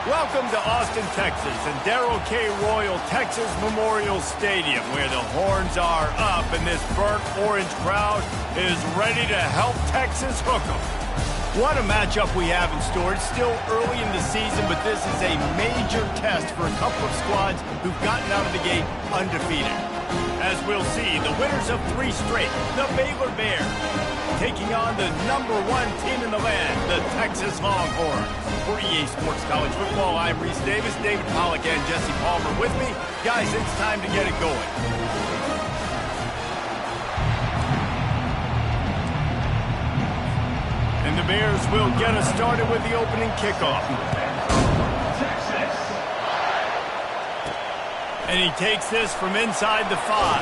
Welcome to Austin, Texas, and Darrell K. Royal Texas Memorial Stadium, where the horns are up and this burnt orange crowd is ready to help Texas hook 'em. What a matchup we have in store. It's still early in the season, but this is a major test for a couple of squads who've gotten out of the gate undefeated. As we'll see, the winners of 3 straight, the Baylor Bears, taking on the #1 team in the land, the Texas Longhorns. For EA Sports College Football, I'm Reese Davis, David Pollack, and Jesse Palmer with me. Guys, it's time to get it going. And the Bears will get us started with the opening kickoff. And he takes this from inside the 5.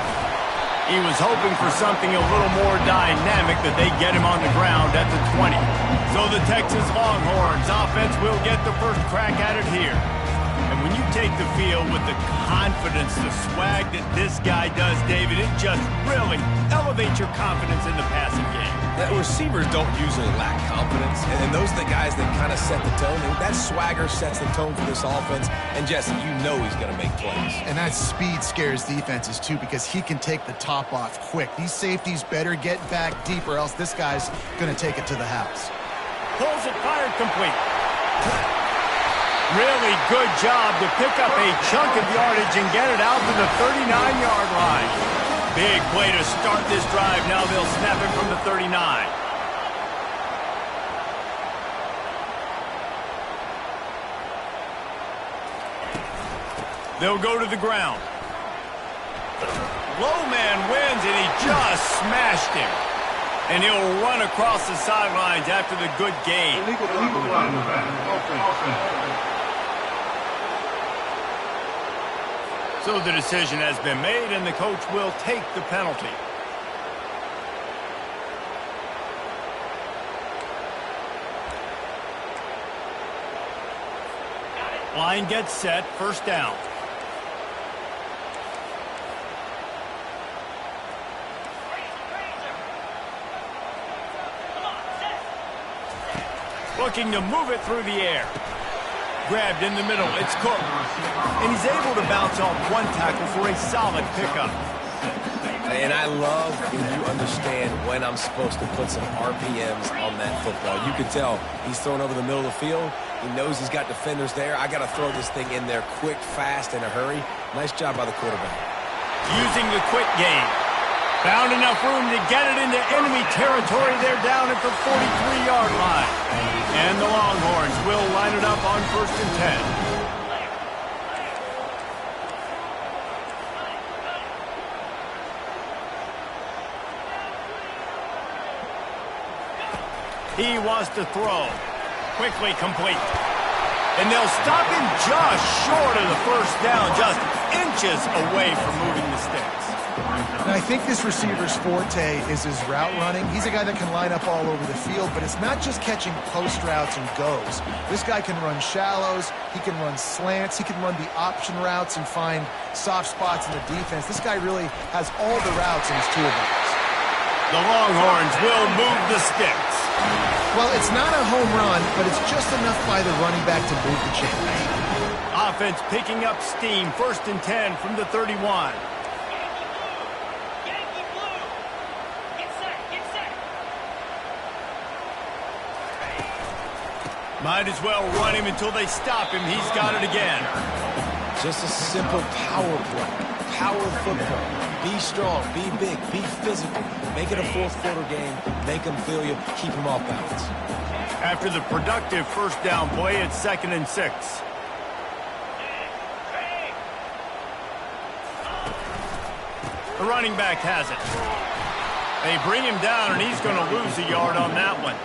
He was hoping for something a little more dynamic, that they get him on the ground at the 20. So the Texas Longhorns offense will get the first crack at it here. And when you take the field with the confidence, the swag that this guy does, David, it just really elevates your confidence in the passing game. The receivers don't usually lack confidence, and those are the guys that kind of set the tone. And that swagger sets the tone for this offense. And Jesse, you know he's going to make plays. And that speed scares defenses too, because he can take the top off quick. These safeties better get back deep, or else this guy's going to take it to the house. Pulls it, fired, complete. Really good job to pick up a chunk of yardage and get it out to the 39-yard line. Big play to start this drive. Now they'll snap it from the 39. They'll go to the ground. Low man wins, and he just smashed him. And he'll run across the sidelines after the good gain. So the decision has been made, and the coach will take the penalty. Line gets set, first down. Looking to move it through the air. Grabbed in the middle, it's Cook. And he's able to bounce off one tackle for a solid pickup. And I love when you understand when I'm supposed to put some RPMs on that football. You can tell he's throwing over the middle of the field. He knows he's got defenders there. I got to throw this thing in there quick, fast, in a hurry. Nice job by the quarterback. Using the quick game. Found enough room to get it into enemy territory. They're down at the 43-yard line. And the Longhorns will line it up on 1st and 10. He wants to throw. Quickly complete. And they'll stop him just short of the first down, just inches away from moving the sticks. And I think this receiver's forte is his route running. He's a guy that can line up all over the field, but it's not just catching post routes and goes. This guy can run shallows, he can run slants, he can run the option routes and find soft spots in the defense. This guy really has all the routes in his toolbox. The Longhorns will move the sticks. Well, it's not a home run, but it's just enough by the running back to move the chains. Offense picking up steam, 1st and 10 from the 31. Might as well run him until they stop him. He's got it again. Just a simple power play. Power football. Be strong, be big, be physical. Make it a fourth-quarter game. Make them feel you. Keep them off balance. After the productive first down play, it's 2nd and 6. The running back has it. They bring him down, and he's going to lose a yard on that one.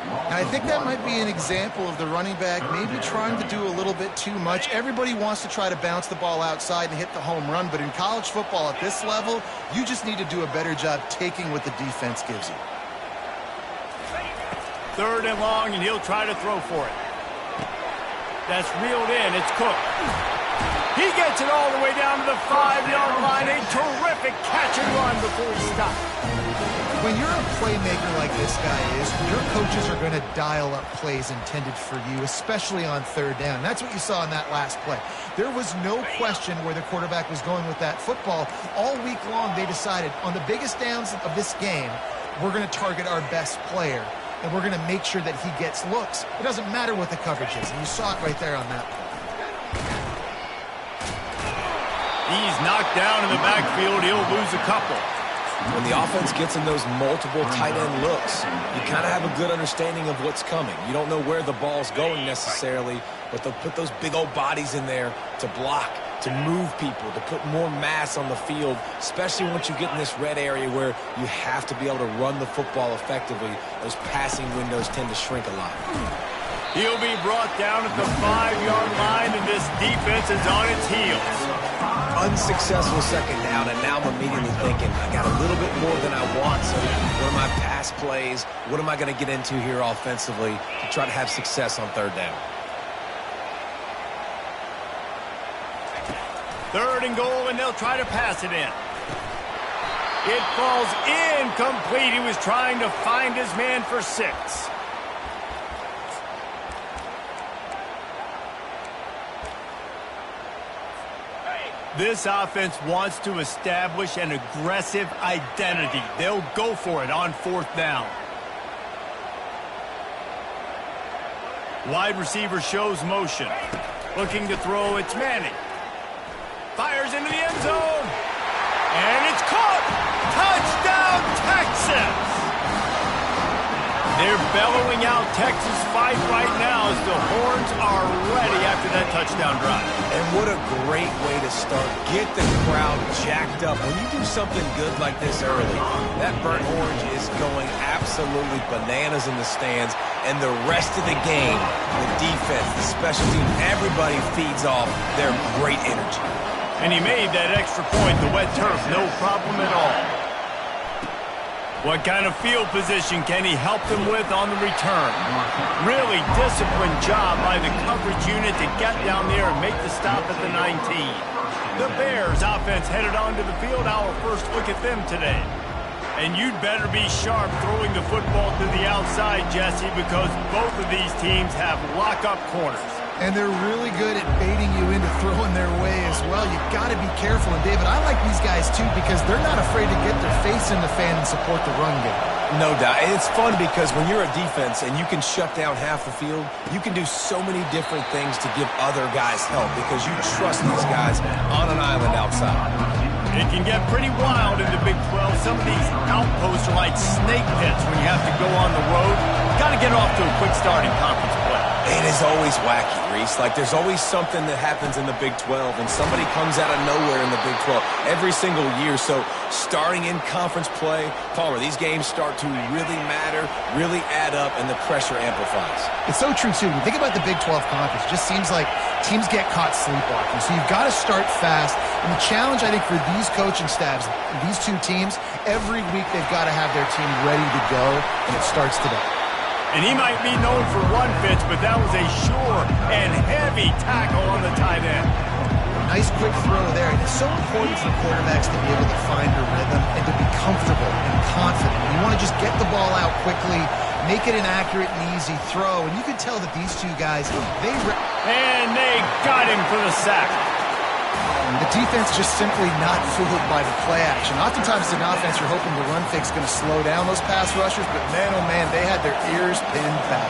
And I think that might be an example of the running back maybe trying to do a little bit too much. Everybody wants to try to bounce the ball outside and hit the home run, but in college football at this level, you just need to do a better job taking what the defense gives you. 3rd and long, and he'll try to throw for it. That's reeled in. It's Cook. He gets it all the way down to the 5-yard line. A terrific catch and run before he stopped. When you're a playmaker like this guy is, your coaches are going to dial up plays intended for you, especially on third down. That's what you saw in that last play. There was no question where the quarterback was going with that football. All week long, they decided on the biggest downs of this game, we're going to target our best player, and we're going to make sure that he gets looks. It doesn't matter what the coverage is, and you saw it right there on that play. He's knocked down in the backfield. He'll lose a couple. When the offense gets in those multiple tight end looks, you kind of have a good understanding of what's coming. You don't know where the ball's going necessarily, but they'll put those big old bodies in there to block, to move people, to put more mass on the field, especially once you get in this red area where you have to be able to run the football effectively. Those passing windows tend to shrink a lot. He'll be brought down at the 5-yard line, and this defense is on its heels. Unsuccessful second down, and now I'm immediately thinking, I got a little bit more than I want, so what are my pass plays? What am I going to get into here offensively to try to have success on third down? 3rd and goal, and they'll try to pass it in. It falls incomplete. He was trying to find his man for 6. This offense wants to establish an aggressive identity. They'll go for it on 4th down. Wide receiver shows motion. Looking to throw, it's Manning. Fires into the end zone. And it's caught. Touchdown, Texas! They're bellowing out Texas fight right now as the horns are ready after that touchdown drive. And what a great way to start. Get the crowd jacked up. When you do something good like this early, that burnt orange is going absolutely bananas in the stands. And the rest of the game, the defense, the special team, everybody feeds off their great energy. And he made that extra point, the wet turf, no problem at all. What kind of field position can he help them with on the return? Really disciplined job by the coverage unit to get down there and make the stop at the 19. The Bears offense headed onto the field. Our first look at them today. And you'd better be sharp throwing the football to the outside, Jesse, because both of these teams have lock-up corners. And they're really good at baiting you into throwing their way as well. You've got to be careful. And, David, I like these guys, too, because they're not afraid to get their face in the fan and support the run game. No doubt. And it's fun because when you're a defense and you can shut down half the field, you can do so many different things to give other guys help because you trust these guys on an island outside. It can get pretty wild in the Big 12. Some of these outposts are like snake pits when you have to go on the road. Got to get off to a quick start in conference play. It is always wacky, Reese. Like, there's always something that happens in the Big 12, and somebody comes out of nowhere in the Big 12 every single year. So, starting in conference play, Palmer, these games start to really matter, really add up, and the pressure amplifies. It's so true, too. When you think about the Big 12 conference, it just seems like teams get caught sleepwalking. So, you've got to start fast. And the challenge, I think, for these coaching staffs, these two teams, every week they've got to have their team ready to go, and it starts today. And he might be known for one pitch, but that was a sure and heavy tackle on the tight end. Nice quick throw there. And it's so important for quarterbacks to be able to find a rhythm and to be comfortable and confident. You want to just get the ball out quickly, make it an accurate and easy throw. And you can tell that these two guys, and they got him for the sack. The defense just simply not fooled by the play action. Oftentimes, as an offense, you're hoping the run fake's going to slow down those pass rushers, but man, oh man, they had their ears pinned back.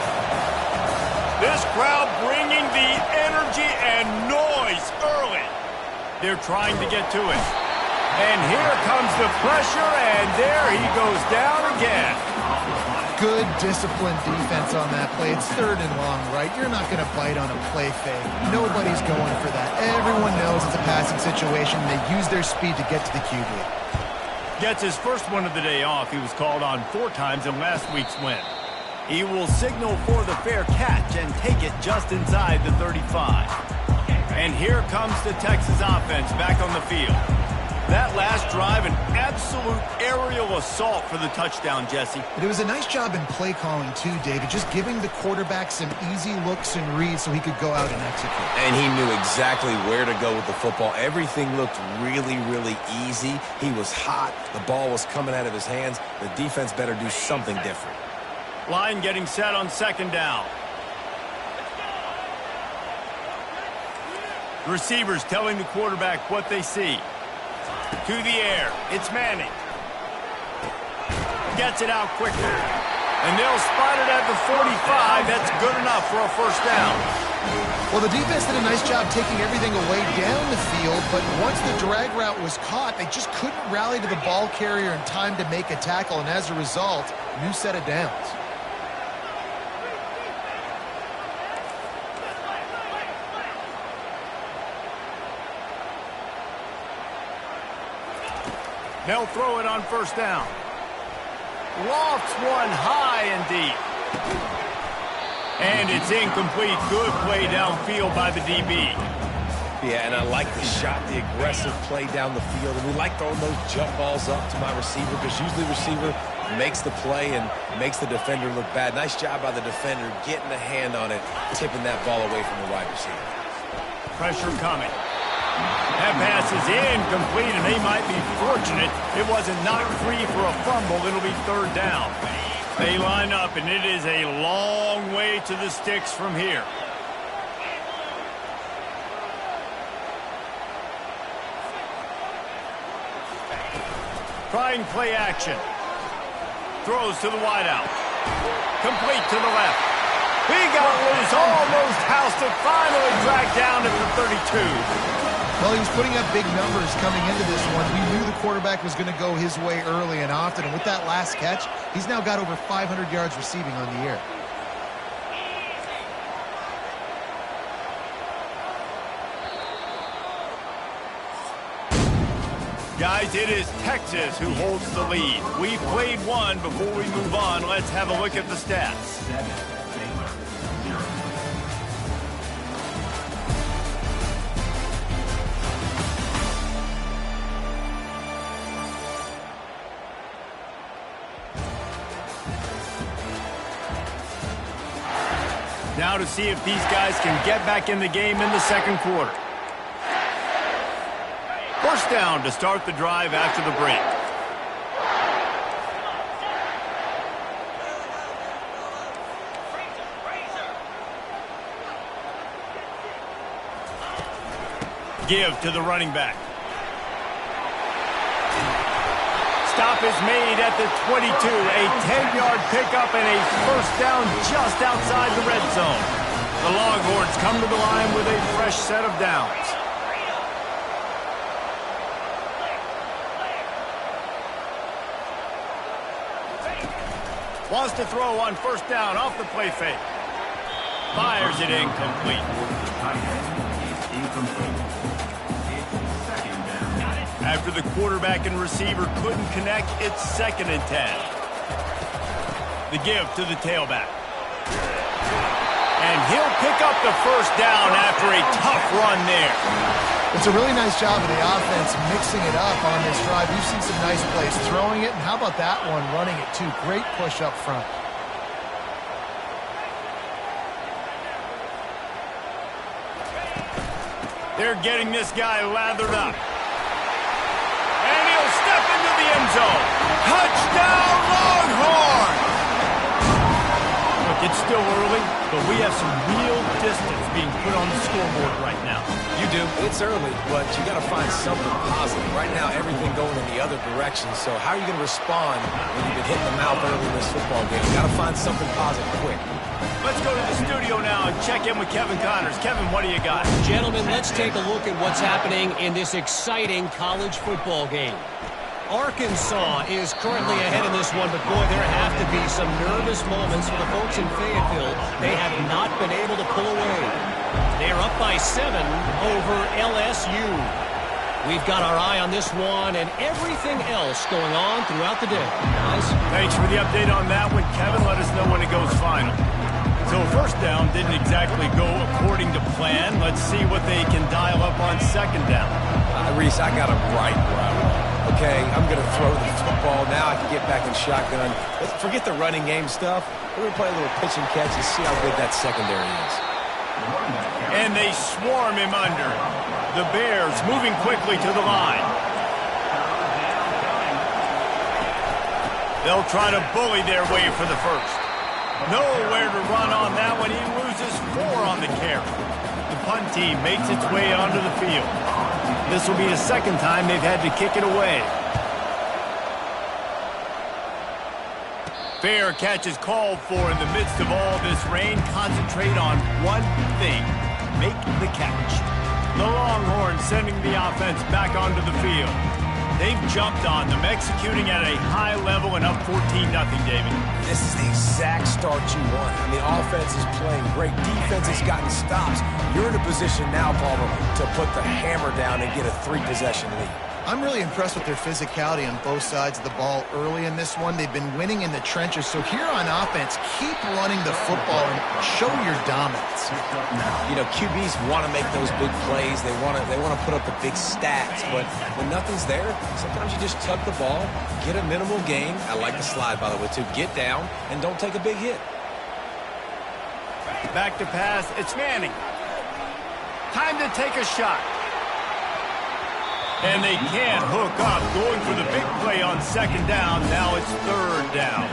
This crowd bringing the energy and noise early. They're trying to get to it. And here comes the pressure, and there he goes down again. Good, disciplined defense on that play. It's 3rd and long, right? You're not going to bite on a play fake. Nobody's going for that. Everyone knows it's a passing situation. They use their speed to get to the QB. Gets his first one of the day off. He was called on 4 times in last week's win. He will signal for the fair catch and take it just inside the 35. And here comes the Texas offense back on the field. That last drive, an absolute aerial assault for the touchdown, Jesse. But it was a nice job in play calling too, David, just giving the quarterback some easy looks and reads so he could go out and execute. And he knew exactly where to go with the football. Everything looked really, really easy. He was hot. The ball was coming out of his hands. The defense better do something different. Line getting set on second down. Receivers telling the quarterback what they see. To the air. It's Manning. Gets it out quickly. And they'll spot it at the 45. That's good enough for a first down. Well, the defense did a nice job taking everything away down the field, but once the drag route was caught, they just couldn't rally to the ball carrier in time to make a tackle, and as a result, new set of downs. They'll throw it on first down. Lofts one high and deep. And it's incomplete. Good play downfield by the DB. Yeah, and I like the shot, the aggressive play down the field. And we like throwing those jump balls up to my receiver because usually the receiver makes the play and makes the defender look bad. Nice job by the defender getting a hand on it, tipping that ball away from the wide receiver. Pressure coming. That pass is incomplete, and they might be fortunate it wasn't knocked free for a fumble. It'll be third down. They line up, and it is a long way to the sticks from here. Trying play action. Throws to the wideout. Complete to the left. He got loose, almost housed it, finally dragged down at the 32. Well, he was putting up big numbers coming into this one. We knew the quarterback was going to go his way early and often, and with that last catch, he's now got over 500 yards receiving on the year. Guys, it is Texas who holds the lead. We've played one. Before we move on, let's have a look at the stats. Now to see if these guys can get back in the game in the second quarter. First down to start the drive after the break. Give to the running back. Stop is made at the 22. A 10-yard pickup and a first down just outside the red zone. The Longhorns come to the line with a fresh set of downs. Wants to throw on first down off the play fake. Fires it incomplete. After the quarterback and receiver couldn't connect, it's 2nd and 10. The give to the tailback. And he'll pick up the first down after a tough run there. It's a really nice job of the offense mixing it up on this drive. We've seen some nice plays throwing it, and how about that one running it too? Great push up front. They're getting this guy lathered up. And he'll step into the end zone. Touchdown, Longhorns! Look, it's still early, but we have some real distance being put on the scoreboard right now. You do. It's early, but you got to find something positive. Right now, everything going in the other direction. So how are you going to respond when you've been hitting the mouth early in this football game? You got to find something positive quick. Let's go to the studio now and check in with Kevin Connors. Kevin, what do you got? Gentlemen, let's take a look at what's happening in this exciting college football game. Arkansas is currently ahead in this one, but boy, there have to be some nervous moments for the folks in Fayetteville. They have not been able to pull away. They're up by 7 over LSU. We've got our eye on this one and everything else going on throughout the day. Guys? Thanks for the update on that one, Kevin. Let us know when it goes final. So first down didn't exactly go according to plan. Let's see what they can dial up on second down. Reese, I got a bright route. Okay, I'm going to throw the football. Now I can get back in shotgun. Forget the running game stuff. We're going to play a little pitch and catch and see how good that secondary is. And they swarm him under. The Bears moving quickly to the line. They'll try to bully their way for the first. Nowhere to run on that one. He loses 4 on the carry. The punt team makes its way onto the field. This will be the second time they've had to kick it away. Fair catch is called for in the midst of all this rain. Concentrate on one thing. Make the catch. The Longhorns sending the offense back onto the field. They've jumped on them, executing at a high level and up 14-0, David. This is the exact start you want. I mean, offense is playing great. Defense has gotten stops. You're in a position now, Palmer, to put the hammer down and get a 3-possession lead. I'm really impressed with their physicality on both sides of the ball early in this one. They've been winning in the trenches. So here on offense, keep running the football and show your dominance. You know, QBs want to make those big plays. They want to put up the big stats. But when nothing's there, sometimes you just tuck the ball, get a minimal gain. I like the slide, by the way, too. Get down and don't take a big hit. Back to pass. It's Manning. Time to take a shot. And they can't hook up, going for the big play on second down. Now it's third down.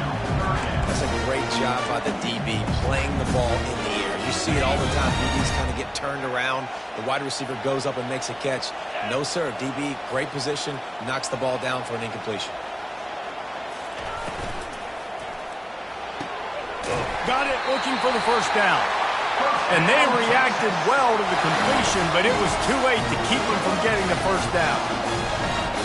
That's a great job by the DB, playing the ball in the air. You see it all the time. DBs kind of get turned around. The wide receiver goes up and makes a catch. No, sir. DB, great position, knocks the ball down for an incompletion. Got it, looking for the first down. And they reacted well to the completion, but it was too late to keep him from getting the first down.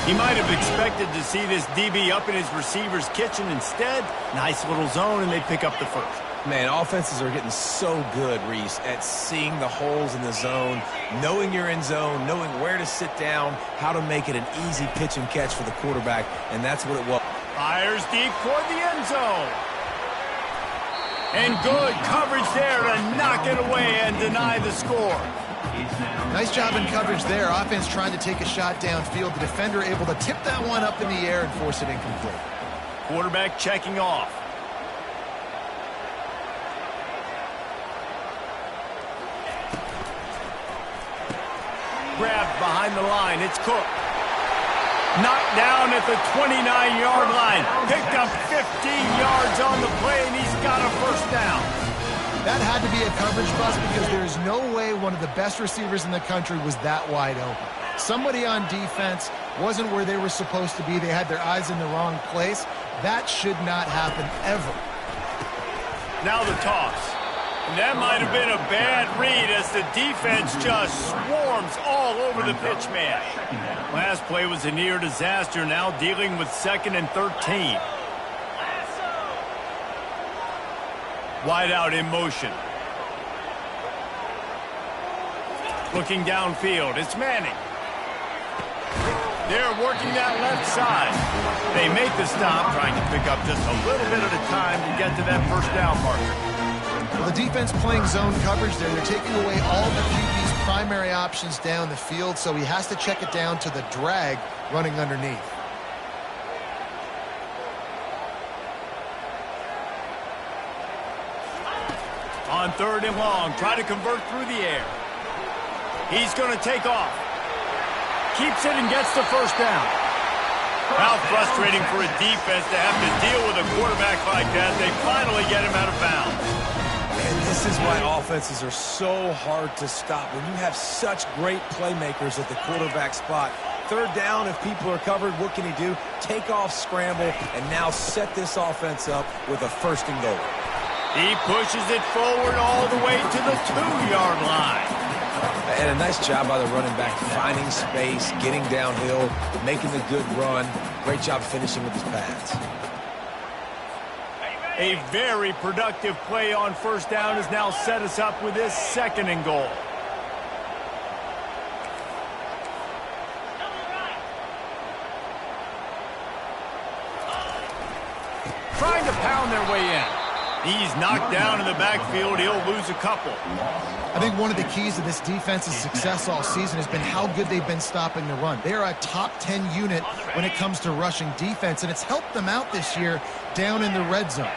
He might have expected to see this DB up in his receiver's kitchen. Instead, nice little zone, and they pick up the first. Man, offenses are getting so good, Reese, at seeing the holes in the zone, knowing you're in zone, knowing where to sit down, how to make it an easy pitch and catch for the quarterback, and that's what it was. Fires deep toward the end zone. And good coverage there to knock it away and deny the score. Nice job in coverage there. Offense trying to take a shot downfield. The defender able to tip that one up in the air and force it incomplete. Quarterback checking off. Grabbed behind the line. It's Cook. Knocked down at the 29-yard line. Picked up 15 yards on the play, and he's got a first down. That had to be a coverage bust because there is no way one of the best receivers in the country was that wide open. Somebody on defense wasn't where they were supposed to be. They had their eyes in the wrong place. That should not happen ever. Now the toss. And that might have been a bad read as the defense just swarms all over the pitch man. Last play was a near disaster, now dealing with 2nd and 13. Wide out in motion. Looking downfield, it's Manning. They're working that left side. They make the stop, trying to pick up just a little bit at a time to get to that first down marker. Well, the defense playing zone coverage there. They're taking away all the QB's primary options down the field, so he has to check it down to the drag running underneath. On 3rd and long, try to convert through the air. He's going to take off. Keeps it and gets the first down. How frustrating for a defense to have to deal with a quarterback like that. They finally get him out of bounds. And this is why offenses are so hard to stop. When you have such great playmakers at the quarterback spot, 3rd down, if people are covered, what can he do? Take off, scramble, and now set this offense up with a 1st and goal. He pushes it forward all the way to the 2-yard line. And a nice job by the running back, finding space, getting downhill, making the good run. Great job finishing with his pads. A very productive play on 1st down has now set us up with this 2nd and goal. Trying to pound their way in. He's knocked down in the backfield. He'll lose a couple. I think one of the keys to this defense's success all season has been how good they've been stopping the run. They are a top 10 unit when it comes to rushing defense, and it's helped them out this year down in the red zone.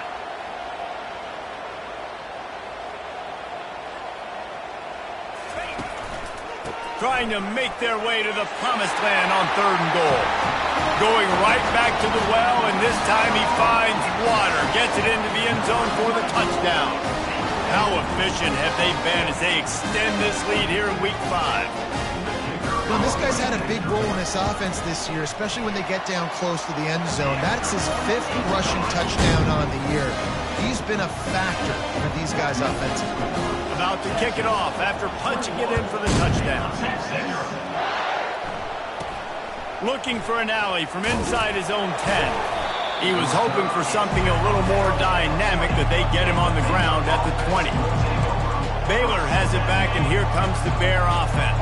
Trying to make their way to the promised land on 3rd and goal. Going right back to the well, and this time he finds water. Gets it into the end zone for the touchdown. How efficient have they been as they extend this lead here in Week 5? Well, this guy's had a big role in this offense this year, especially when they get down close to the end zone. That's his 5th rushing touchdown on the year. He's been a factor for these guys offensively. About to kick it off after punching it in for the touchdown. Looking for an alley from inside his own 10. He was hoping for something a little more dynamic, but they get him on the ground at the 20. Baylor has it back, and here comes the Bear offense.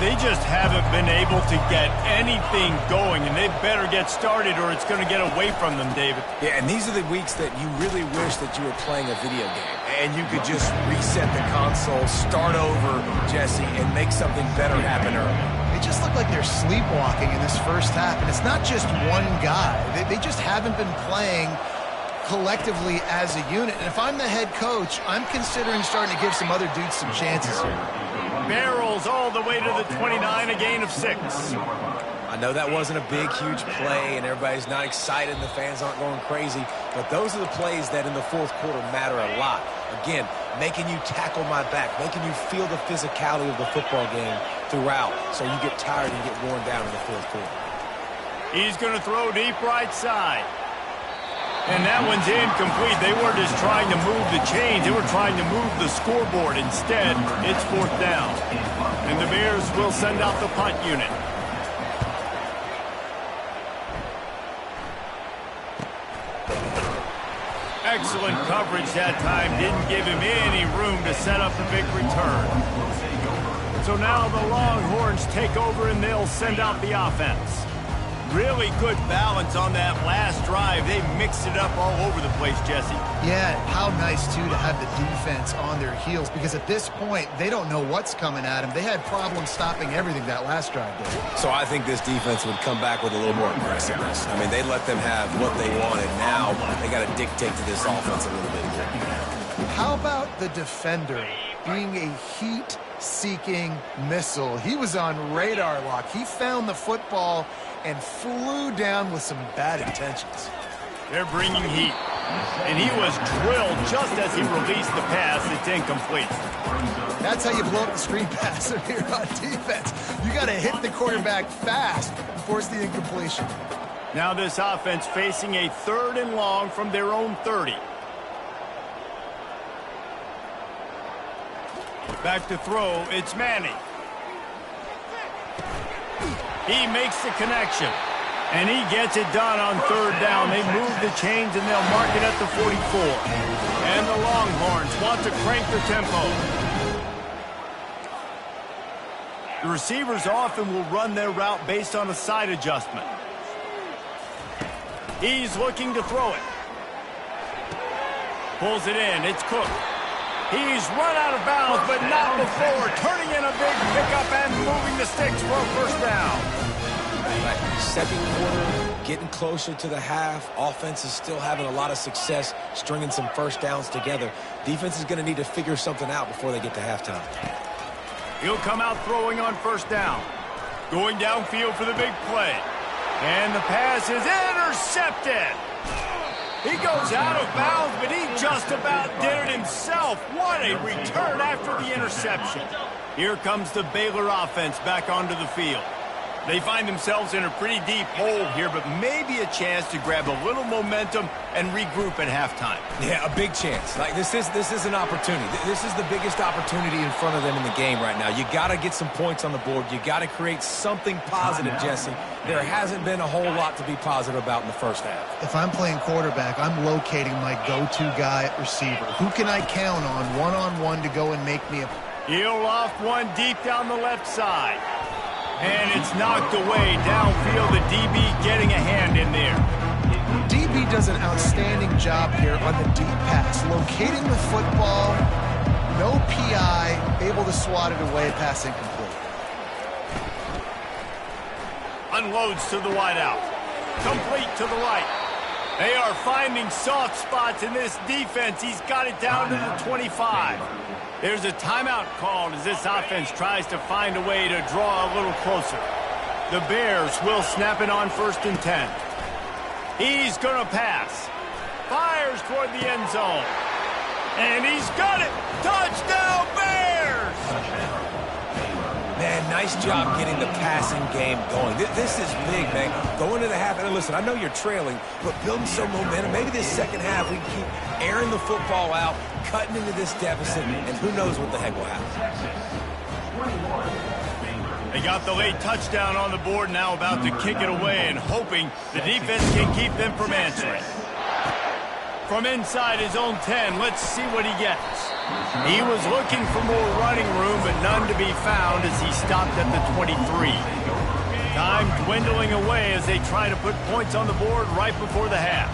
They just haven't been able to get anything going, and they better get started or it's going to get away from them, David. Yeah, and these are the weeks that you really wish that you were playing a video game. And you could just reset the console, start over, Jesse, and make something better happen early. They just look like they're sleepwalking in this first half, and it's not just one guy. They just haven't been playing collectively as a unit. And if I'm the head coach, I'm considering starting to give some other dudes some chances here. Barrels all the way to the 29, a gain of 6. I know that wasn't a big, huge play, and everybody's not excited, and the fans aren't going crazy, but those are the plays that in the 4th quarter matter a lot. Again, making you tackle my back, making you feel the physicality of the football game throughout, so you get tired and get worn down in the 4th quarter. He's going to throw deep right side. And that one's incomplete. They weren't just trying to move the chains. They were trying to move the scoreboard. Instead, it's 4th down. And the Bears will send out the punt unit. Excellent coverage that time. Didn't give him any room to set up a big return. So now the Longhorns take over and they'll send out the offense. Really good balance on that last drive. They mixed it up all over the place, Jesse. Yeah, how nice, too, to have the defense on their heels, because at this point, they don't know what's coming at them. They had problems stopping everything that last drive did. So I think this defense would come back with a little more aggressiveness. I mean, they let them have what they wanted. Now they got to dictate to this offense a little bit more. How about the defender being a heat-seeking missile? He was on radar lock. He found the football and flew down with some bad intentions. They're bringing heat. And he was drilled just as he released the pass. It's incomplete. That's how you blow up the screen pass here on defense. You got to hit the quarterback fast and force the incompletion. Now this offense facing a 3rd and long from their own 30. Back to throw, it's Manning. He makes the connection, and he gets it done on 3rd down. They move the chains, and they'll mark it at the 44. And the Longhorns want to crank the tempo. The receivers often will run their route based on a side adjustment. He's looking to throw it. Pulls it in. It's Cook. He's run out of bounds, but not before. Turning in a big pickup and moving the sticks for a 1st down. Right. 2nd quarter, getting closer to the half. Offense is still having a lot of success stringing some 1st downs together. Defense is going to need to figure something out before they get to halftime. He'll come out throwing on 1st down. Going downfield for the big play. And the pass is intercepted. He goes out of bounds, but he just about did it himself. What a return after the interception. Here comes the Baylor offense back onto the field. They find themselves in a pretty deep hole here, but maybe a chance to grab a little momentum and regroup at halftime. Yeah, a big chance. Like this is an opportunity. This is the biggest opportunity in front of them in the game right now. You got to get some points on the board. You got to create something positive, Jesse. There hasn't been a whole lot to be positive about in the 1st half. If I'm playing quarterback, I'm locating my go-to guy at receiver. Who can I count on one-on-one to go and make me a... He'll loft one deep down the left side. And it's knocked away downfield. The DB getting a hand in there. DB does an outstanding job here on the deep pass, locating the football, no PI, able to swat it away, pass incomplete. Unloads to the wideout. Complete to the right. They are finding soft spots in this defense. He's got it down to the 25. There's a timeout called as this offense tries to find a way to draw a little closer. The Bears will snap it on 1st and 10. He's going to pass. Fires toward the end zone. And he's got it. Touchdown, Bears! Man, nice job getting the passing game going. This is big, man. Going to the half, and listen, I know you're trailing, but building some momentum. Maybe this second half we can keep airing the football out, cutting into this deficit, and who knows what the heck will happen. They got the late touchdown on the board, now about to kick it away and hoping the defense can keep them from answering. From inside his own 10, let's see what he gets. He was looking for more running room, but none to be found as he stopped at the 23. Time dwindling away as they try to put points on the board right before the half.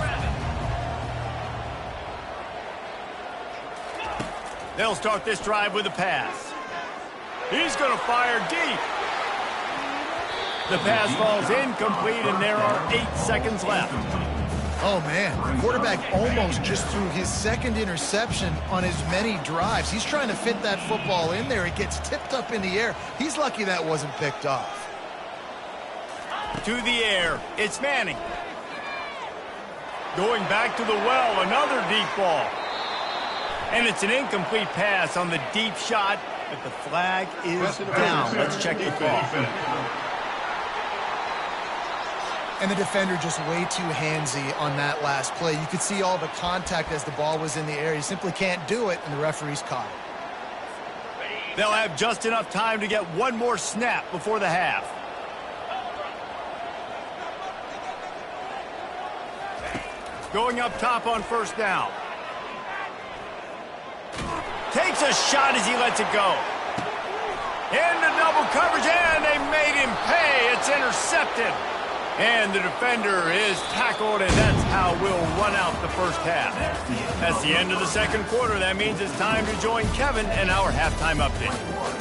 They'll start this drive with a pass. He's going to fire deep. The pass falls incomplete, and there are 8 seconds left. Oh, man, the quarterback almost just threw his second interception on as many drives. He's trying to fit that football in there. It gets tipped up in the air. He's lucky that wasn't picked off. To the air, it's Manning. Going back to the well, another deep ball. And it's an incomplete pass on the deep shot, but the flag is down. Let's check the call. And the defender just way too handsy on that last play. You could see all the contact as the ball was in the air. He simply can't do it, and the referee's caught it. They'll have just enough time to get one more snap before the half. Going up top on 1st down. Takes a shot as he lets it go. Into double coverage, and they made him pay. It's intercepted. And the defender is tackled, and that's how we'll run out the first half. That's the end of the second quarter. That means it's time to join Kevin and our halftime update.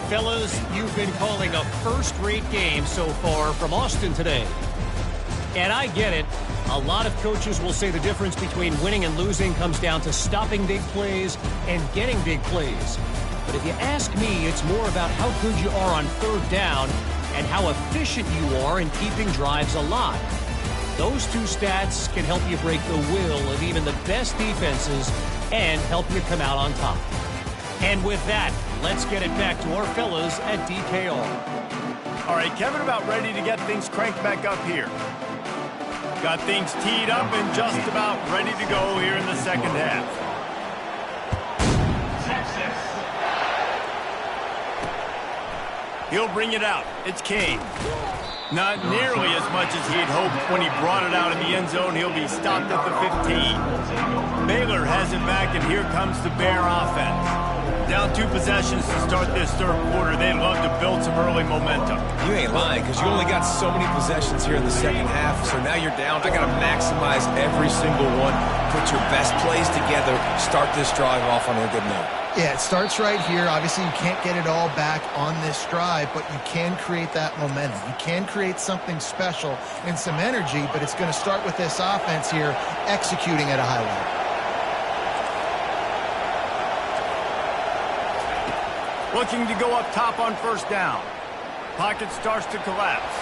Fellas, you've been calling a first-rate game so far from Austin today. And I get it. A lot of coaches will say the difference between winning and losing comes down to stopping big plays and getting big plays. But if you ask me, it's more about how good you are on 3rd down and how efficient you are in keeping drives alive. Those two stats can help you break the will of even the best defenses and help you come out on top. And with that, let's get it back to our fellas at DKR. All right, Kevin, about ready to get things cranked back up here. Got things teed up and just about ready to go here in the second half. He'll bring it out. It's Kane. Not nearly as much as he'd hoped when he brought it out in the end zone. He'll be stopped at the 15. Baylor has it back, and here comes the Bear offense. Down 2 possessions to start this third quarter. They'd love to build some early momentum. You ain't lying, because you only got so many possessions here in the second half, so now you're down. I got to maximize every single one. Put your best plays together. Start this drive off on a good note. Yeah, it starts right here. Obviously, you can't get it all back on this drive, but you can create that momentum. You can create something special and some energy, but it's going to start with this offense here executing at a high level. Looking to go up top on 1st down. Pocket starts to collapse.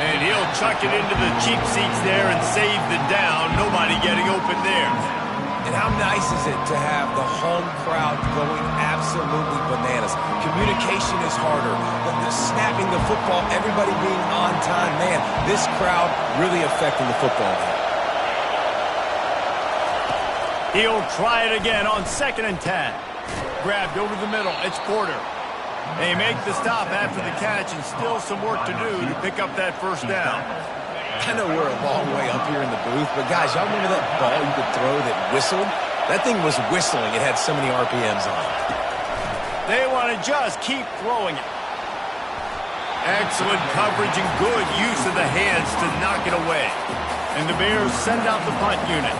And he'll chuck it into the cheap seats there and save the down. Nobody getting open there. And how nice is it to have the home crowd going absolutely bananas? Communication is harder. The snapping the football, everybody being on time. Man, this crowd really affecting the football game. He'll try it again on 2nd and 10. Grabbed over the middle. It's Porter. They make the stop after the catch, and still some work to do to pick up that 1st down. I know we're a long way up here in the booth, but guys, y'all remember that ball you could throw that whistled? That thing was whistling. It had so many RPMs on it. They want to just keep throwing it. Excellent coverage and good use of the hands to knock it away. And the Bears send out the punt unit.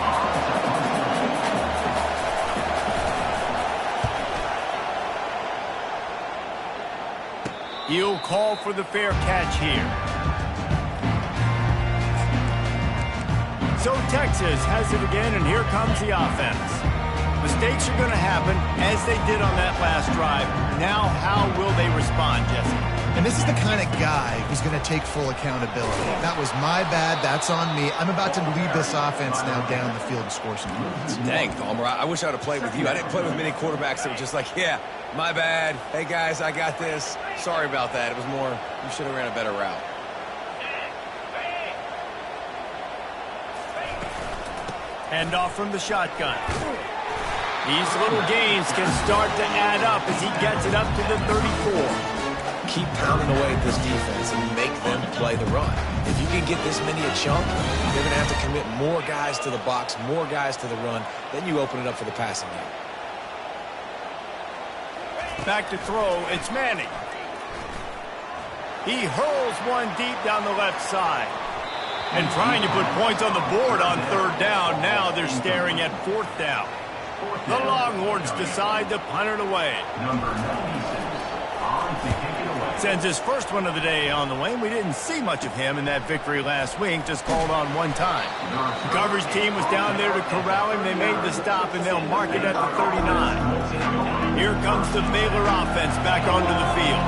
He'll call for the fair catch here. So Texas has it again, and here comes the offense. Mistakes are going to happen, as they did on that last drive. Now, how will they respond, Jesse? And this is the kind of guy who's going to take full accountability. That was my bad. That's on me. I'm about to lead this offense now down the field and score some points. Dang, Palmer, I wish I would have played with you. I didn't play with many quarterbacks that were just like, yeah, my bad. Hey, guys, I got this. Sorry about that. It was more, you should have ran a better route. Hand off from the shotgun. These little gains can start to add up as he gets it up to the 34. Keep pounding away at this defense and make them play the run. If you can get this many a chunk, they're going to have to commit more guys to the box, more guys to the run. Then you open it up for the passing game. Back to throw, it's Manning. He hurls one deep down the left side. And trying to put points on the board on third down. Now they're staring at fourth down. The Longhorns decide to punt it away. Sends his first one of the day on the way. We didn't see much of him in that victory last week, just called on one time. The coverage team was down there to corral him. They made the stop, and they'll mark it at the 39. Here comes the Baylor offense back onto the field.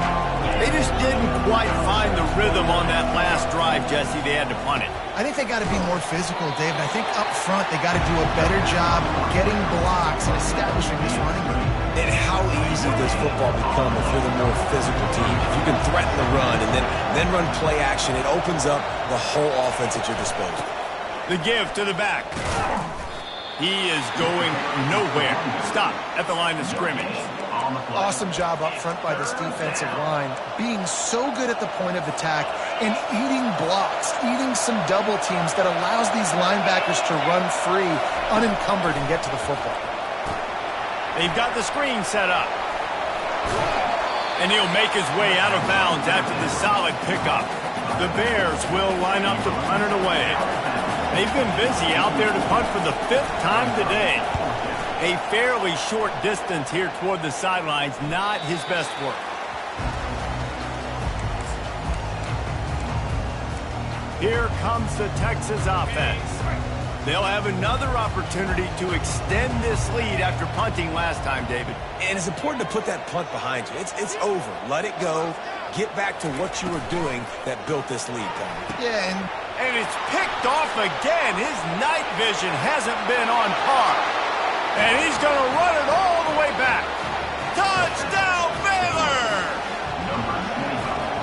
They just didn't quite find the rhythm on that last drive, Jesse. They had to punt it. I think they got to be more physical, David. I think up front they got to do a better job getting blocks and establishing this running game. And how easy does football become if you're the more physical team? If you can threaten the run and then run play action, it opens up the whole offense at your disposal. The give to the back. He is going nowhere. Stop at the line of scrimmage. Awesome job up front by this defensive line, being so good at the point of attack and eating blocks, eating some double teams that allows these linebackers to run free, unencumbered, and get to the football. They've got the screen set up. And he'll make his way out of bounds after the solid pickup. The Bears will line up to punt it away. They've been busy out there to punt for the 5th time today. A fairly short distance here toward the sidelines, not his best work. Here comes the Texas offense. They'll have another opportunity to extend this lead after punting last time, David. And it's important to put that punt behind you. It's over. Let it go. Get back to what you were doing that built this lead, Tom. Yeah, and it's picked off again. His night vision hasn't been on par. And he's going to run it all the way back. Touchdown, Baylor!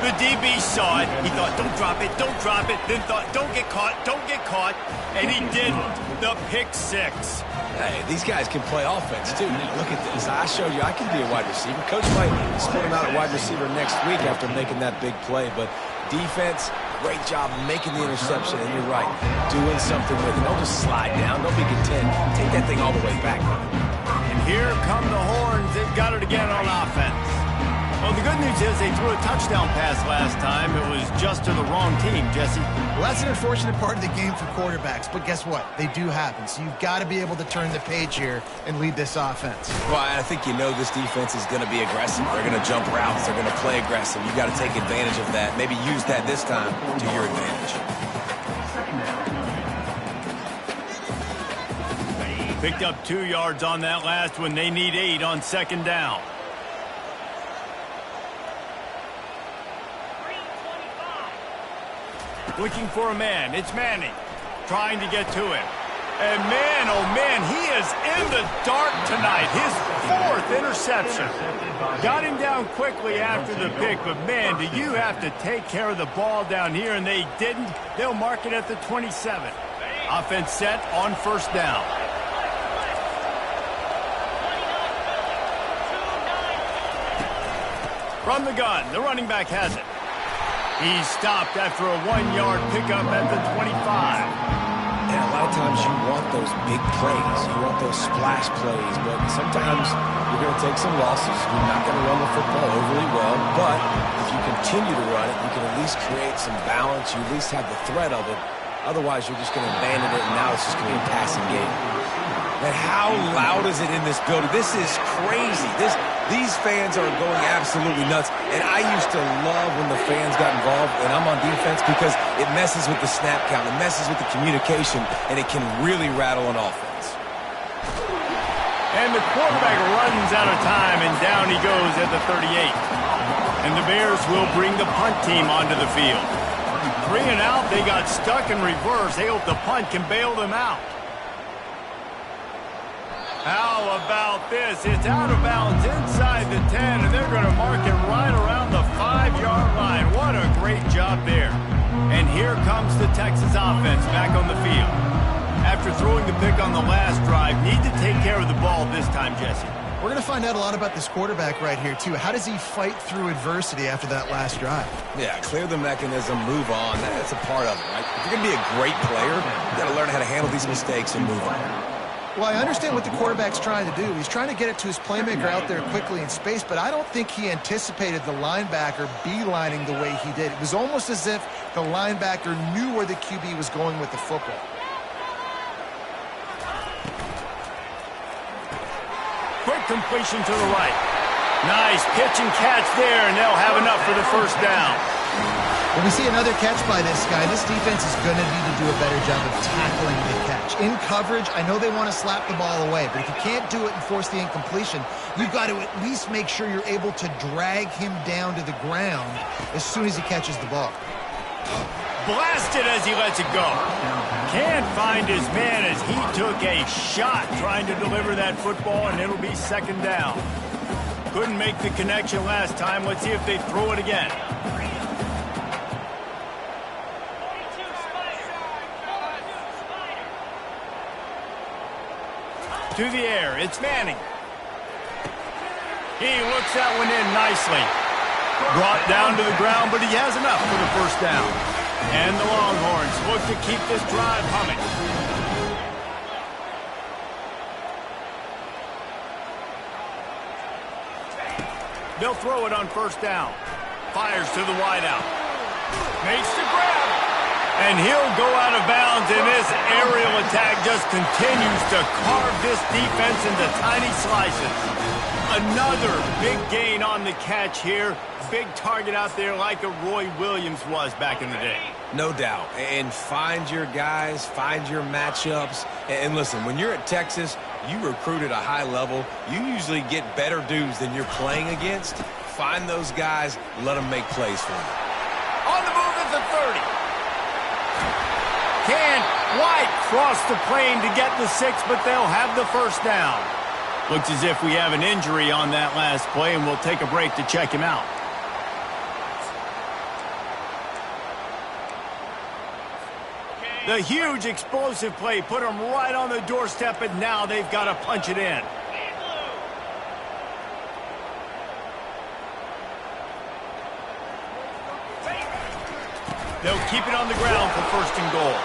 The DB saw it. He thought, don't drop it, don't drop it. Then thought, don't get caught, don't get caught. And he didn't. The pick six. Hey, these guys can play offense, too. Now, look at this. I showed you I can be a wide receiver. Coach might split him out at wide receiver next week after making that big play. But defense, great job making the interception. And you're right, doing something with it. Don't just slide down. Don't be content. Take that thing all the way back. And here come the Horns. They've got it again on offense. Well, the good news is they threw a touchdown pass last time. It was just to the wrong team, Jesse. well, that's an unfortunate part of the game for quarterbacks, but guess what? They do happen, so you've got to be able to turn the page here and lead this offense. Well, I think you know this defense is going to be aggressive. They're going to jump routes. They're going to play aggressive. You've got to take advantage of that. Maybe use that this time to your advantage. Picked up 2 yards on that last one. They need 8 on second down. Looking for a man. It's Manning. Trying to get to him. And man, oh man, he is in the dark tonight. His 4th interception. Got him down quickly after the pick, but man, do you have to take care of the ball down here, and they didn't. They'll mark it at the 27. Offense set on first down. From the gun, the running back has it. He's stopped after a 1-yard pickup at the 25. Yeah, a lot of times you want those big plays. You want those splash plays, but sometimes you're going to take some losses. You're not going to run the football overly well, but if you continue to run it, you can at least create some balance. You at least have the threat of it. Otherwise, you're just going to abandon it, and now it's just going to be a passing game. And how loud is it in this building? This is crazy. These fans are going absolutely nuts. And I used to love when the fans got involved, and I'm on defense, because it messes with the snap count. It messes with the communication, and it can really rattle an offense. And the quarterback runs out of time, and down he goes at the 38. And the Bears will bring the punt team onto the field. 3 and out, they got stuck in reverse. They hope the punt can bail them out. How about this? It's out of bounds inside the 10, and they're going to mark it right around the 5-yard line. What a great job there. And here comes the Texas offense back on the field. After throwing the pick on the last drive, need to take care of the ball this time, Jesse. We're going to find out a lot about this quarterback right here, too. How does he fight through adversity after that last drive? Yeah, clear the mechanism, move on. That's a part of it, right? If you're going to be a great player, you got to learn how to handle these mistakes and move on. Well, I understand what the quarterback's trying to do. He's trying to get it to his playmaker out there quickly in space, but I don't think he anticipated the linebacker beelining the way he did. It was almost as if the linebacker knew where the QB was going with the football. Quick completion to the right. Nice pitch and catch there, and they'll have enough for the first down. When we see another catch by this guy, this defense is going to need to do a better job of tackling the catch. In coverage, I know they want to slap the ball away, but if you can't do it and force the incompletion, you've got to at least make sure you're able to drag him down to the ground as soon as he catches the ball. Blasted as he lets it go. Can't find his man as he took a shot trying to deliver that football, and it'll be second down. Couldn't make the connection last time. Let's see if they throw it again. To the air, it's Manning. He looks that one in nicely. Brought down to the ground, but he has enough for the first down. And the Longhorns look to keep this drive humming. They'll throw it on first down. Fires to the wideout. Makes the grab. And he'll go out of bounds, and this aerial attack just continues to carve this defense into tiny slices. Another big gain on the catch here. Big target out there like a Roy Williams was back in the day. No doubt. And find your guys, find your matchups. And listen, when you're at Texas, you recruit at a high level. You usually get better dudes than you're playing against. Find those guys, let them make plays for you. On the move at the 30. Can White cross the plane to get the 6, but they'll have the first down. Looks as if we have an injury on that last play, and we'll take a break to check him out. The huge explosive play put them right on the doorstep, and now they've got to punch it in. They'll keep it on the ground for first and goal.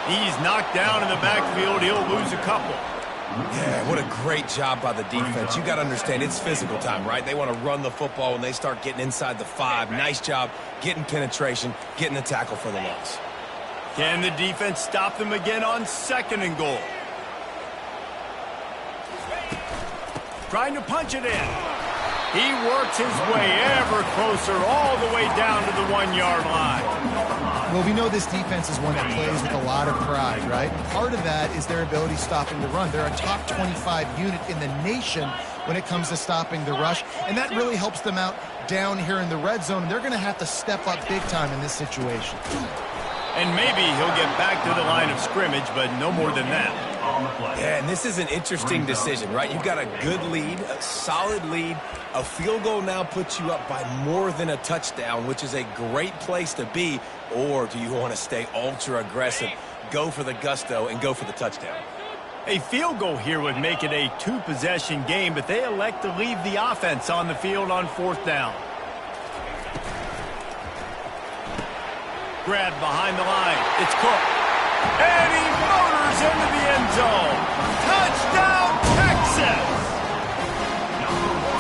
He's knocked down in the backfield. He'll lose a couple. Yeah, what a great job by the defense. You got to understand, it's physical time, right? They want to run the football when they start getting inside the 5. Nice job getting penetration, getting the tackle for the loss. Can the defense stop them again on second and goal? Trying to punch it in. He works his way ever closer all the way down to the 1-yard line. Well, we know this defense is one that plays with a lot of pride, right? Part of that is their ability stopping the run. They're a top 25 unit in the nation when it comes to stopping the rush, and that really helps them out down here in the red zone. They're going to have to step up big time in this situation. And maybe he'll get back to the line of scrimmage, but no more than that. Yeah, and this is an interesting decision, right? You've got a good lead, a solid lead. A field goal now puts you up by more than a touchdown, which is a great place to be. Or do you want to stay ultra aggressive, go for the gusto, and go for the touchdown? A field goal here would make it a 2-possession game, but they elect to leave the offense on the field on fourth down. Grab behind the line. It's Cook. And he motors into the end zone. Touchdown, Texas!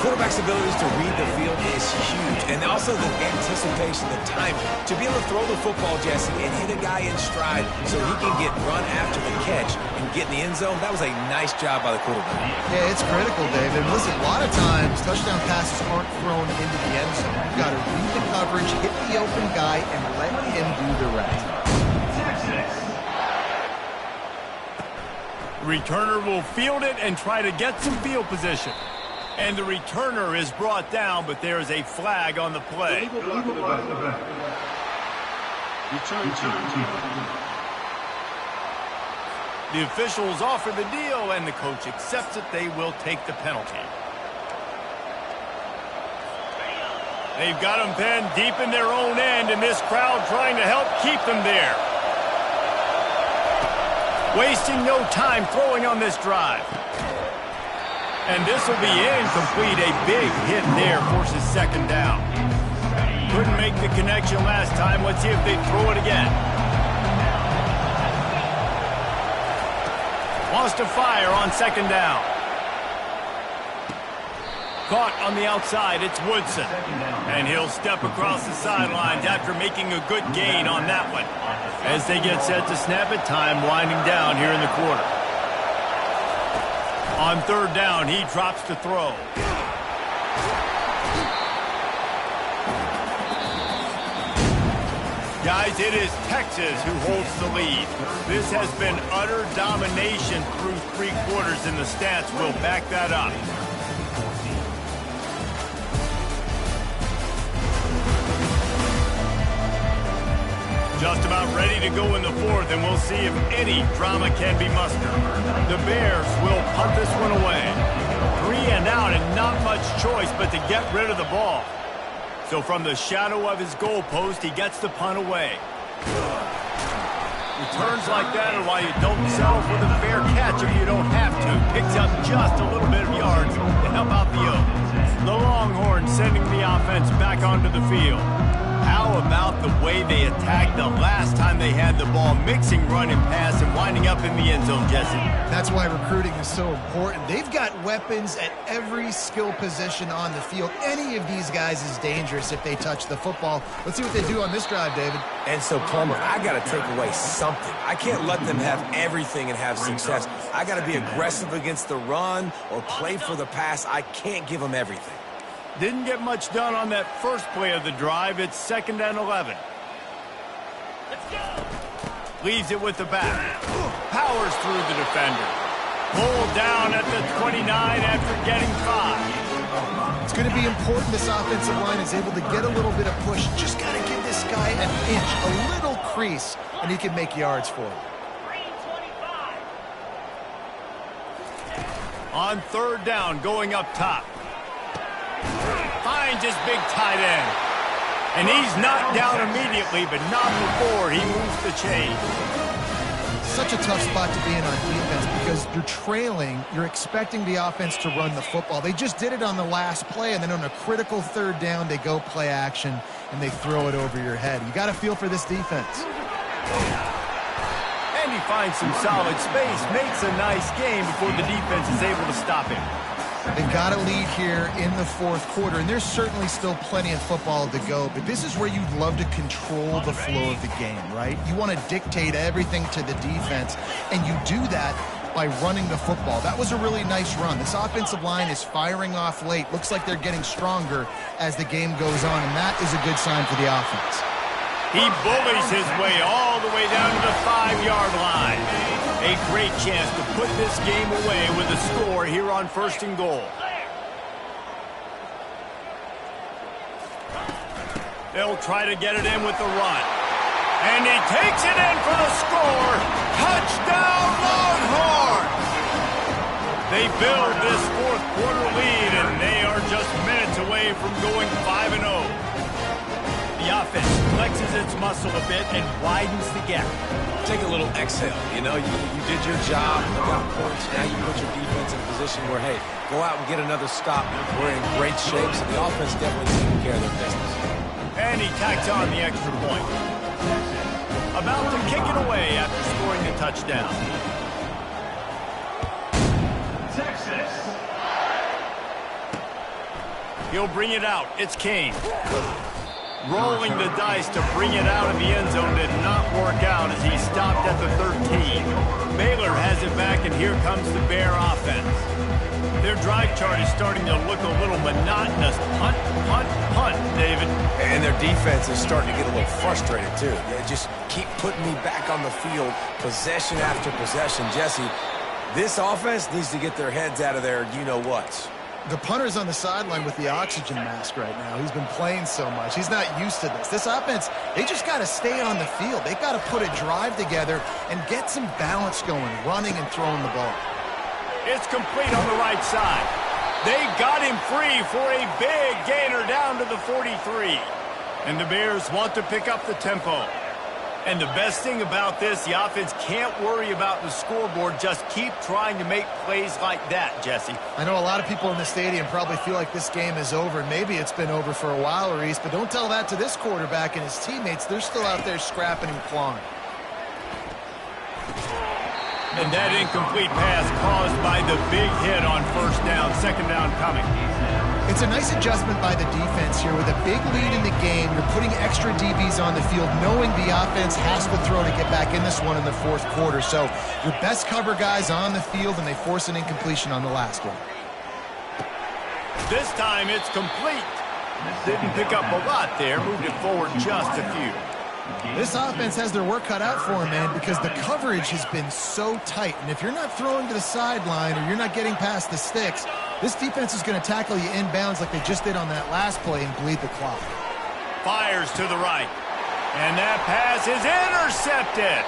Quarterback's abilities to read the field is huge, and also the anticipation, the timing. To be able to throw the football, Jesse, and hit a guy in stride so he can get run after the catch and get in the end zone, that was a nice job by the quarterback. Yeah, it's critical, David. Listen, a lot of times, touchdown passes aren't thrown into the end zone. You've got to read the coverage, hit the open guy, and let him do the rest. Returner will field it and try to get some field position. And the returner is brought down, but there is a flag on the play. The officials offer the deal, and the coach accepts it. They will take the penalty. They've got them pinned deep in their own end, and this crowd trying to help keep them there. Wasting no time throwing on this drive. And this will be incomplete. A big hit there forces second down. Couldn't make the connection last time. Let's see if they throw it again. Wants to fire on second down. Caught on the outside. It's Woodson. And he'll step across the sidelines after making a good gain on that one. As they get set to snap it, time winding down here in the quarter. On third down, he drops to throw. Guys, it is Texas who holds the lead. This has been utter domination through three quarters, and the stats will back that up. Just about ready to go in the fourth, and we'll see if any drama can be mustered. The Bears will punt this one away. 3 and out, and not much choice but to get rid of the ball. So from the shadow of his goalpost, he gets the punt away. Returns like that are why you don't settle for the fair catch if you don't have to. Picks up just a little bit of yards to help out the Oaks. The Longhorns sending the offense back onto the field. How about the way they attacked the last time they had the ball, mixing run and pass and winding up in the end zone, Jesse? That's why recruiting is so important. They've got weapons at every skill position on the field. Any of these guys is dangerous if they touch the football. Let's see what they do on this drive, David. And so, Plummer, I got to take away something. I can't let them have everything and have success. I got to be aggressive against the run or play for the pass. I can't give them everything. Didn't get much done on that first play of the drive. It's 2nd and 11. Let's go. Leaves it with the back. Powers through the defender. Pulled down at the 29 after getting 5. It's going to be important this offensive line is able to get a little bit of push. Just got to give this guy an inch, a little crease, and he can make yards for it. On third down, going up top. Finds his big tight end. And he's knocked down immediately, but not before he moves the chain. Such a tough spot to be in on defense because you're trailing, you're expecting the offense to run the football. They just did it on the last play, and then on a critical third down, they go play action, and they throw it over your head. You got to feel for this defense. And he finds some solid space, makes a nice game before the defense is able to stop him. They've got a lead here in the fourth quarter, and there's certainly still plenty of football to go, but this is where you'd love to control the flow of the game, right? You want to dictate everything to the defense, and you do that by running the football. That was a really nice run. This offensive line is firing off late. Looks like they're getting stronger as the game goes on, and that is a good sign for the offense. He bullies his way all the way down to the 5-yard line. A great chance to put this game away with a score here on 1st and goal. They'll try to get it in with the run. And he takes it in for the score. Touchdown, Longhorns! They build this fourth quarter lead, and they are just minutes away from going 5-0. The offense flexes its muscle a bit and widens the gap. Take a little exhale. You know, you did your job. You got points. Now you put your defense in a position where, hey, go out and get another stop. We're in great shape, so the offense definitely taking care of their business. And he tacks on the extra point. About to kick it away after scoring the touchdown. He'll bring it out. It's Kane. Rolling the dice to bring it out of the end zone did not work out as he stopped at the 13. Baylor has it back, and here comes the Bear offense. Their drive chart is starting to look a little monotonous. Punt, punt, punt, David. And their defense is starting to get a little frustrated, too. They just keep putting me back on the field, possession after possession. Jesse, this offense needs to get their heads out of their you-know-whats. The punter's on the sideline with the oxygen mask right now. He's been playing so much. He's not used to this. This offense, they just got to stay on the field. They've got to put a drive together and get some balance going, running and throwing the ball. It's complete on the right side. They got him free for a big gainer down to the 43. And the Bears want to pick up the tempo. And the best thing about this, the offense can't worry about the scoreboard. Just keep trying to make plays like that, Jesse. I know a lot of people in the stadium probably feel like this game is over. Maybe it's been over for a while, Reese, but don't tell that to this quarterback and his teammates. They're still out there scrapping and clawing. And that incomplete pass caused by the big hit on first down. Second down coming. It's a nice adjustment by the defense here. With a big lead in the game, you're putting extra DBs on the field, knowing the offense has to throw to get back in this one in the fourth quarter. So your best cover guys on the field, and they force an incompletion on the last one. This time it's complete. Didn't pick up a lot there. Moved it forward just a few. This offense has their work cut out for them, man, because the coverage has been so tight. And if you're not throwing to the sideline or you're not getting past the sticks, this defense is going to tackle you inbounds like they just did on that last play and bleed the clock. Fires to the right. And that pass is intercepted.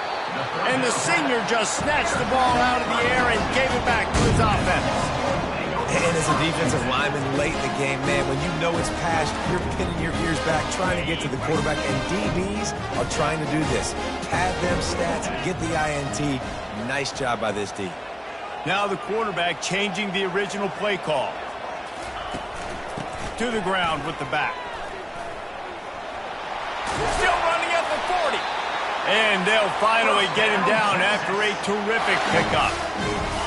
And the senior just snatched the ball out of the air and gave it back to his offense. And as a defensive lineman late in the game, man, when you know it's past, you're pinning your ears back, trying to get to the quarterback. And DBs are trying to do this. Pad them stats, get the INT. Nice job by this D. Now the quarterback changing the original play call. To the ground with the back. Still running at the 40. And they'll finally get him down after a terrific pickup.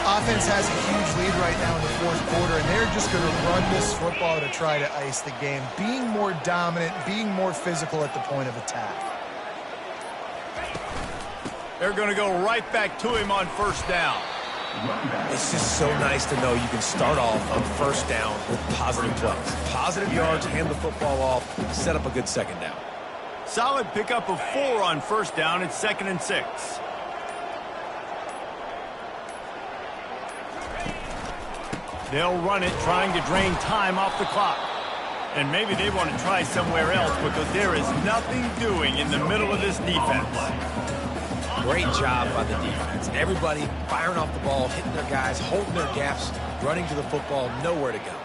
Offense has a huge lead right now in the fourth quarter, and they're just going to run this football to try to ice the game, being more dominant, being more physical at the point of attack. They're going to go right back to him on first down. It's just so nice to know you can start off on first down with positive plays. Positive yards, hand the football off, set up a good second down. Solid pickup of 4 on first down. It's 2nd and 6. They'll run it, trying to drain time off the clock. And maybe they want to try somewhere else because there is nothing doing in the middle of this defense. Great job by the defense. Everybody firing off the ball, hitting their guys, holding their gaps, running to the football, nowhere to go.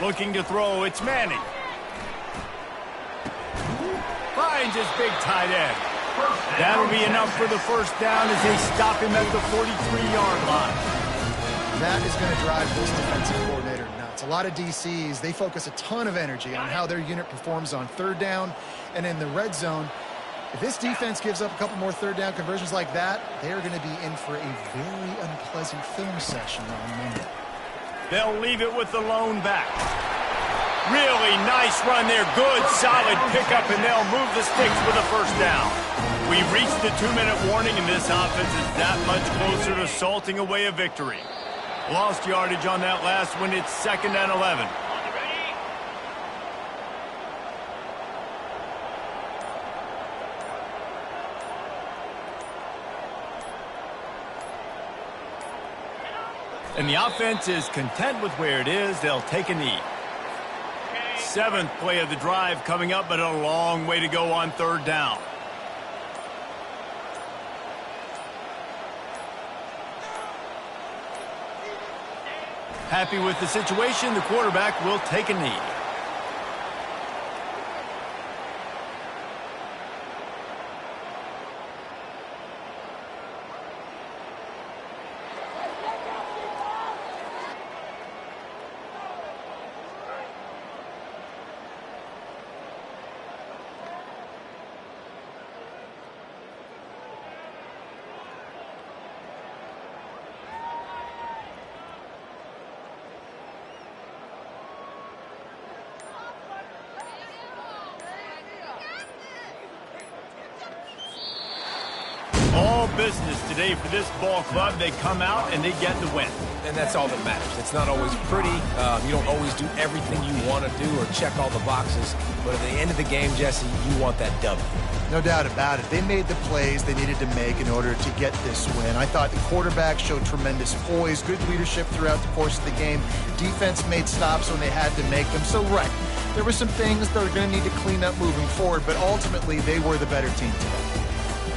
Looking to throw, it's Manning. Finds his big tight end. That'll be enough for the first down as they stop him at the 43-yard line. That is going to drive this defensive coordinator nuts. A lot of DCs, they focus a ton of energy on how their unit performs on third down and in the red zone. If this defense gives up a couple more third down conversions like that, they are going to be in for a very unpleasant film session on Monday. They'll leave it with the lone back. Really nice run there. Good, solid pickup, and they'll move the sticks with a first down. We've reached the 2-minute warning, and this offense is that much closer to salting away a victory. Lost yardage on that last one. It's 2nd and 11. And the offense is content with where it is. They'll take a knee. 7th play of the drive coming up, but a long way to go on third down. Happy with the situation, the quarterback will take a knee. business today for this ball club. They come out and they get the win. And that's all that matters. It's not always pretty. You don't always do everything you want to do or check all the boxes. But at the end of the game, Jesse, you want that W. No doubt about it. They made the plays they needed to make in order to get this win. I thought the quarterback showed tremendous poise, good leadership throughout the course of the game. Defense made stops when they had to make them. So, right, there were some things that are going to need to clean up moving forward, but ultimately they were the better team today.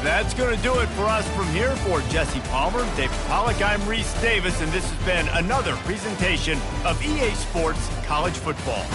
That's going to do it for us from here. For Jesse Palmer, David Pollack, I'm Reese Davis, and this has been another presentation of EA Sports College Football.